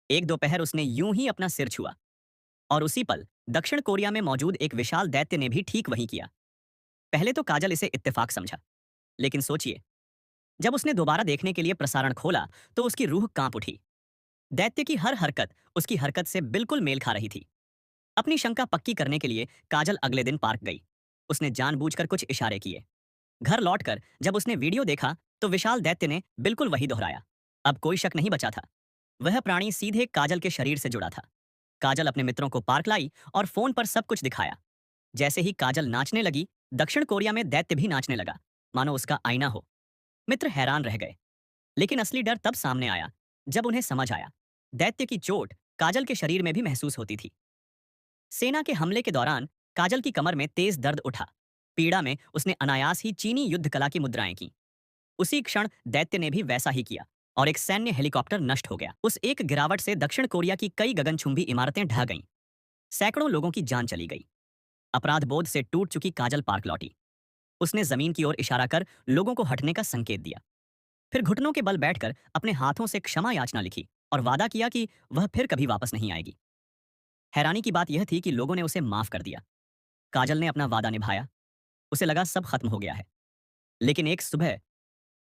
एक दोपहर उसने यूं ही अपना सिर छुआ और उसी पल दक्षिण कोरिया में मौजूद एक विशाल दैत्य ने भी ठीक वही किया। पहले तो काजल इसे इत्तेफाक समझा, लेकिन सोचिए, जब उसने दोबारा देखने के लिए प्रसारण खोला तो उसकी रूह कांप उठी। दैत्य की हर हरकत उसकी हरकत से बिल्कुल मेल खा रही थी। अपनी शंका पक्की करने के लिए काजल अगले दिन पार्क गई। उसने जानबूझकर कुछ इशारे किए। घर लौटकर जब उसने वीडियो देखा तो विशाल दैत्य ने बिल्कुल वही दोहराया। अब कोई शक नहीं बचा था, वह प्राणी सीधे काजल के शरीर से जुड़ा था। काजल अपने मित्रों को पार्क लाई और फोन पर सब कुछ दिखाया। जैसे ही काजल नाचने लगी, दक्षिण कोरिया में दैत्य भी नाचने लगा, मानो उसका आईना हो। मित्र हैरान रह गए, लेकिन असली डर तब सामने आया जब उन्हें समझ आया दैत्य की चोट काजल के शरीर में भी महसूस होती थी। सेना के हमले के दौरान काजल की कमर में तेज दर्द उठा। पीड़ा में उसने अनायास ही चीनी युद्ध कला की मुद्राएं की। उसी क्षण दैत्य ने भी वैसा ही किया और एक सैन्य हेलीकॉप्टर नष्ट हो गया। उस एक गिरावट से दक्षिण कोरिया की कई गगनचुंबी इमारतें ढह गईं। सैकड़ों लोगों की जान चली गई। अपराध बोध से टूट चुकी काजल पार्क लौटी। उसने जमीन की ओर इशारा कर लोगों को हटने का संकेत दिया। फिर घुटनों के बल बैठकर अपने हाथों से क्षमा याचना लिखी और वादा किया कि वह फिर कभी वापस नहीं आएगी। हैरानी की बात यह थी कि लोगों ने उसे माफ कर दिया। काजल ने अपना वादा निभाया। उसे लगा सब खत्म हो गया है। लेकिन एक सुबह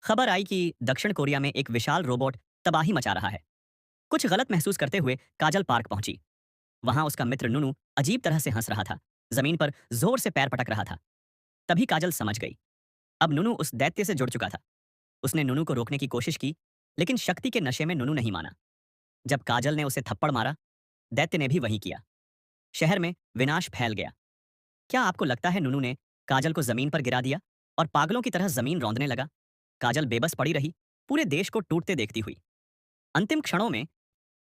खबर आई कि दक्षिण कोरिया में एक विशाल रोबोट तबाही मचा रहा है। कुछ गलत महसूस करते हुए काजल पार्क पहुंची। वहां उसका मित्र नुनू अजीब तरह से हंस रहा था, जमीन पर जोर से पैर पटक रहा था। तभी काजल समझ गई, अब नुनू उस दैत्य से जुड़ चुका था। उसने नुनू को रोकने की कोशिश की, लेकिन शक्ति के नशे में नुनू नहीं माना। जब काजल ने उसे थप्पड़ मारा, दैत्य ने भी वही किया। शहर में विनाश फैल गया। क्या आपको लगता है नुनू ने काजल को जमीन पर गिरा दिया और पागलों की तरह जमीन रौंदने लगा? काजल बेबस पड़ी रही, पूरे देश को टूटते देखती हुई। अंतिम क्षणों में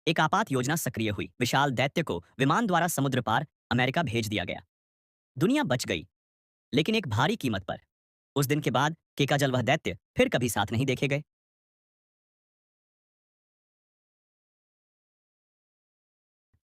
एक आपात योजना सक्रिय हुई। विशाल दैत्य को विमान द्वारा समुद्र पार अमेरिका भेज दिया गया। दुनिया बच गई, लेकिन एक भारी कीमत पर। उस दिन के बाद के काजल वह दैत्य फिर कभी साथ नहीं देखे गए।